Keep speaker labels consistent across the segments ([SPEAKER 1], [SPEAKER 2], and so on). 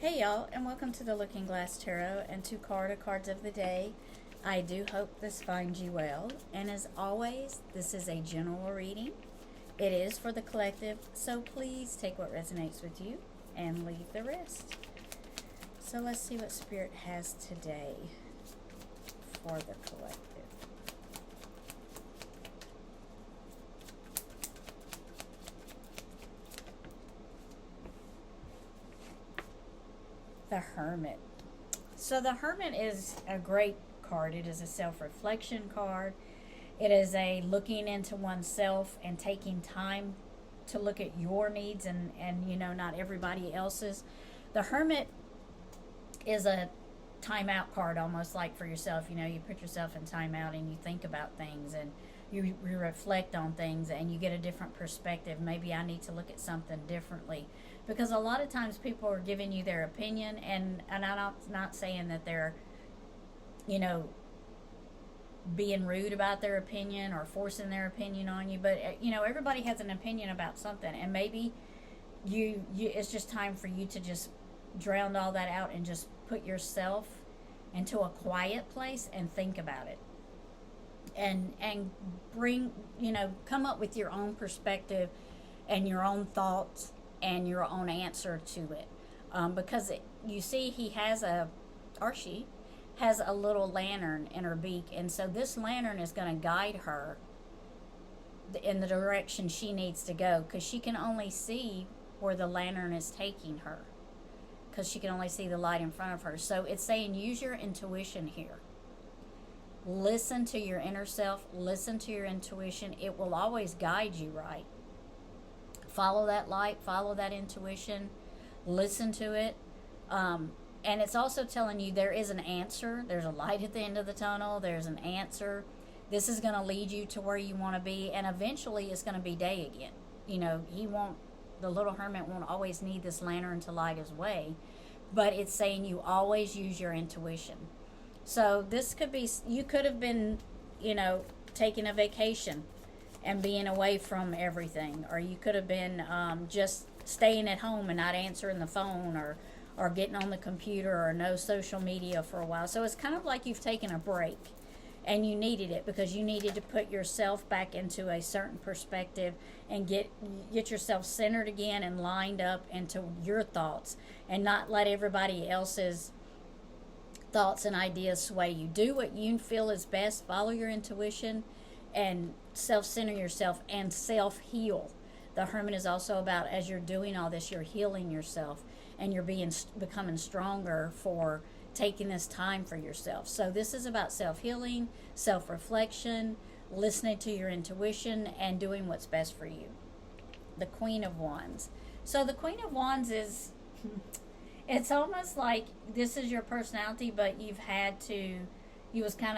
[SPEAKER 1] Hey y'all, and welcome to the Looking Glass Tarot and two cards of the day. I do hope this finds you well, and as always, this is a general reading. It is for the collective, so please take what resonates with you and leave the rest. So let's see what Spirit has today for the collective. The Hermit. So the Hermit is a great card. It is a self-reflection card. It is a looking into oneself and taking time to look at your needs and not everybody else's. The Hermit is a timeout card, almost like for yourself. You put yourself in timeout and you think about things and you reflect on things and you get a different perspective. Maybe I need to look at something differently, because a lot of times people are giving you their opinion, and I'm not saying that they're being rude about their opinion or forcing their opinion on you, but everybody has an opinion about something, and maybe you it's just time for you to just drown all that out and just put yourself into a quiet place and think about it, and bring come up with your own perspective and your own thoughts and your own answer to it, because you see he has she has a little lantern in her beak, and so this lantern is going to guide her in the direction she needs to go, because she can only see where the lantern is taking her, because she can only see the light in front of her. So it's saying use your intuition here. Listen to your inner self, listen to your intuition. It will always guide you right. Follow that light, follow that intuition, listen to it. And it's also telling you there is an answer. There's a light at the end of the tunnel. There's an answer. This is going to lead you to where you want to be, and eventually it's going to be day again. The little hermit won't always need this lantern to light his way, but it's saying you always use your intuition. So this could be, you could have been, taking a vacation and being away from everything, or you could have been just staying at home and not answering the phone, or getting on the computer, or no social media for a while. So it's kind of like you've taken a break and you needed it, because you needed to put yourself back into a certain perspective and get yourself centered again and lined up into your thoughts, and not let everybody else's thoughts and ideas sway you. Do what you feel is best, follow your intuition, and self-center yourself and self-heal. The Hermit is also about, as you're doing all this, you're healing yourself, and you're becoming stronger for taking this time for yourself. So this is about self-healing, self-reflection, listening to your intuition, and doing what's best for you. The Queen of Wands. So the Queen of Wands is, it's almost like this is your personality, but you've kind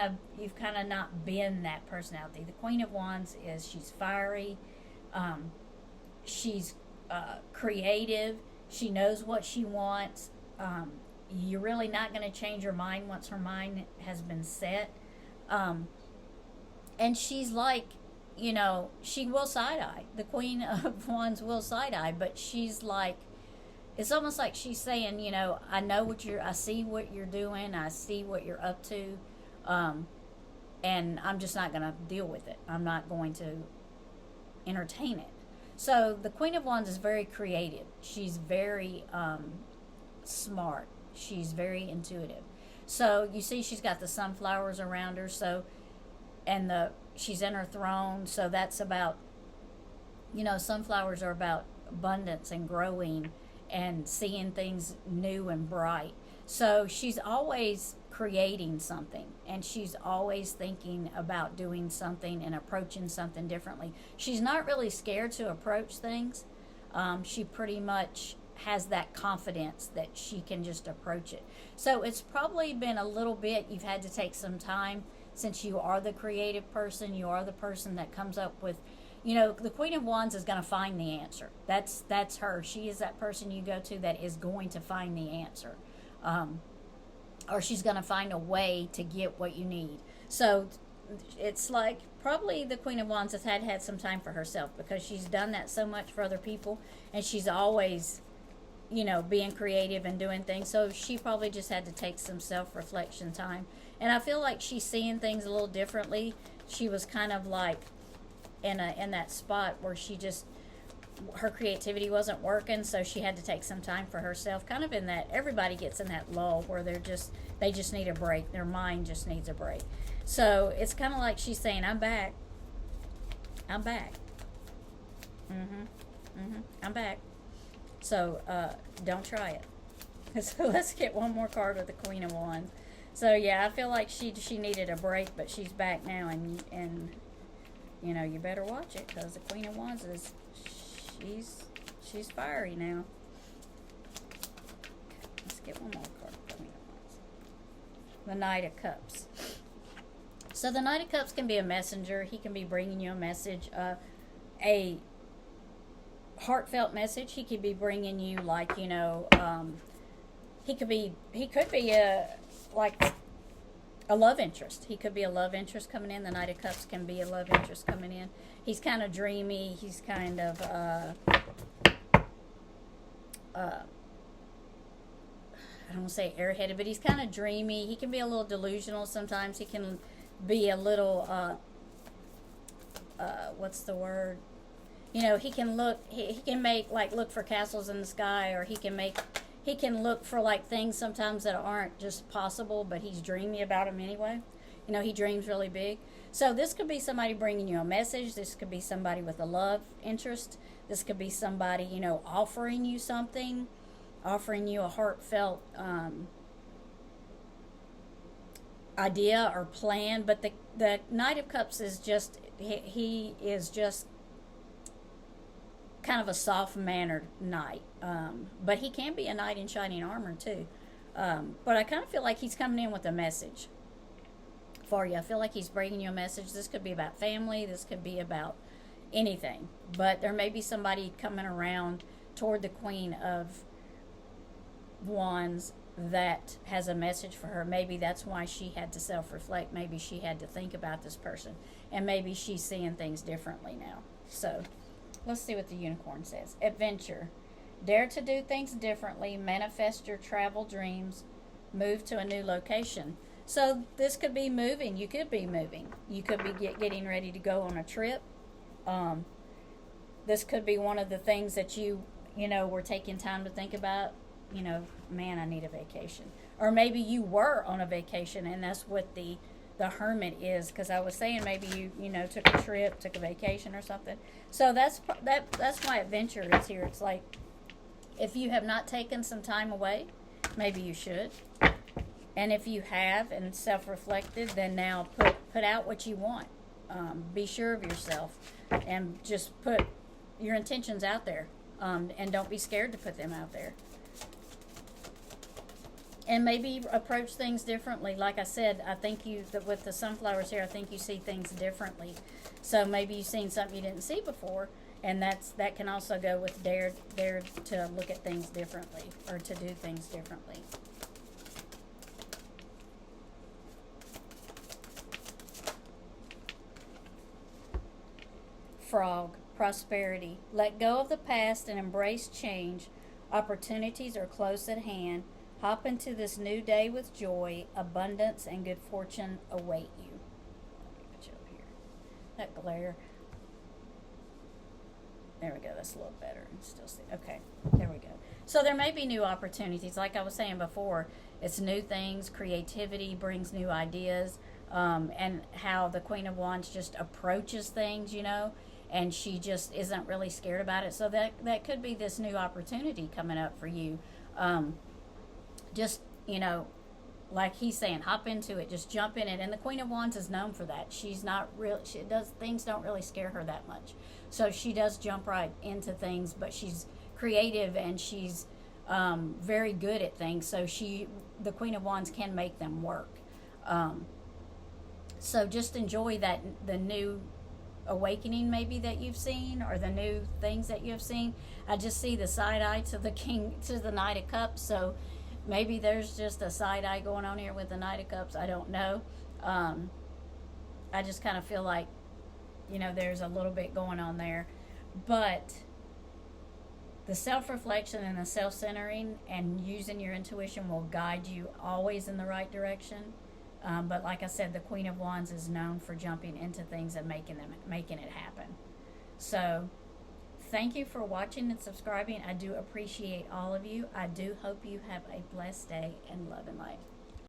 [SPEAKER 1] of not been that personality. The Queen of Wands is, she's fiery, she's creative, she knows what she wants. You're really not going to change her mind once her mind has been set. And she's like, she will side-eye. The Queen of Wands will side-eye, but she's like, it's almost like she's saying, I know I see what you're doing, I see what you're up to, and I'm just not going to deal with it. I'm not going to entertain it. So the Queen of Wands is very creative. She's very smart. She's very intuitive. So you see she's got the sunflowers around her, and she's in her throne, so that's about, sunflowers are about abundance and growing and seeing things new and bright. So she's always creating something, and she's always thinking about doing something and approaching something differently. She's not really scared to approach things. She pretty much has that confidence that she can just approach it. So it's probably been a little bit, you've had to take some time, since you are the creative person, you are the person that comes up with, the Queen of Wands is going to find the answer. That's her. She is that person you go to that is going to find the answer. Or she's going to find a way to get what you need. So it's like probably the Queen of Wands has had some time for herself, because she's done that so much for other people, and she's always being creative and doing things. So she probably just had to take some self-reflection time. And I feel like she's seeing things a little differently. She was kind of like in that spot where her creativity wasn't working, so she had to take some time for herself. Kind of in that, everybody gets in that lull where they just need a break. Their mind just needs a break. So it's kind of like she's saying, I'm back. I'm back. I'm back. So don't try it. So let's get one more card with the Queen of Wands. So yeah, I feel like she needed a break, but she's back now, and you better watch it, because the Queen of Wands she's fiery now. Okay, let's get one more card. Queen of Wands. The Knight of Cups. So the Knight of Cups can be a messenger. He can be bringing you a message, a heartfelt message. He could be bringing you, like, he could be like a love interest. He could be a love interest coming in. The Knight of Cups can be a love interest coming in. He's kind of dreamy. He's kind of I don't want to say airheaded, but he's kind of dreamy. He can be a little delusional sometimes. He can be a little what's the word? He can look. He can make, like, look for castles in the sky, or he can look for, like, things sometimes that aren't just possible, but he's dreamy about them anyway. He dreams really big. So this could be somebody bringing you a message. This could be somebody with a love interest. This could be somebody, offering you something, offering you a heartfelt idea or plan. But the Knight of Cups is just, he is just kind of a soft-mannered knight. But he can be a knight in shining armor too. But I kind of feel like he's coming in with a message for you. I feel like he's bringing you a message. This could be about family. This could be about anything. But there may be somebody coming around toward the Queen of Wands that has a message for her. Maybe that's why she had to self-reflect. Maybe she had to think about this person. And maybe she's seeing things differently now. So let's see what the Unicorn says. Adventure. Dare to do things differently. Manifest your travel dreams. Move to a new location. So this could be moving. You could be moving. You could be getting ready to go on a trip. This could be one of the things that you were taking time to think about. Man, I need a vacation. Or maybe you were on a vacation, and that's what the Hermit is, because I was saying maybe you took a trip, took a vacation or something. So that's why adventure is here. It's like, if you have not taken some time away, maybe you should. And if you have and self-reflected, then now put out what you want. Be sure of yourself, and just put your intentions out there, and don't be scared to put them out there. And maybe approach things differently. Like I said, I think with the sunflowers here, I think you see things differently. So maybe you've seen something you didn't see before, and that can also go with dare to look at things differently, or to do things differently. Frog. Prosperity. Let go of the past and embrace change. Opportunities are close at hand. Hop into this new day with joy. Abundance and good fortune await you. Let me put you over here. That glare. There we go. That's a little better. Still see. Okay. There we go. So there may be new opportunities. Like I was saying before, it's new things. Creativity brings new ideas. And how the Queen of Wands just approaches things, and she just isn't really scared about it. So that could be this new opportunity coming up for you. Just, like he's saying, hop into it, just jump in it. And the Queen of Wands is known for that. She's not real. Things don't really scare her that much. So she does jump right into things, but she's creative, and she's very good at things. So the Queen of Wands can make them work. So just enjoy the new awakening maybe that you've seen, or the new things that you've seen. I just see the side eye to the Knight of Cups. So maybe there's just a side eye going on here with the Knight of Cups. I don't know. I just kind of feel like, there's a little bit going on there. But The self-reflection and the self-centering and using your intuition will guide you always in the right direction. But like I said, the Queen of Wands is known for jumping into things and making it happen. So thank you for watching and subscribing. I do appreciate all of you. I do hope you have a blessed day, and love and light.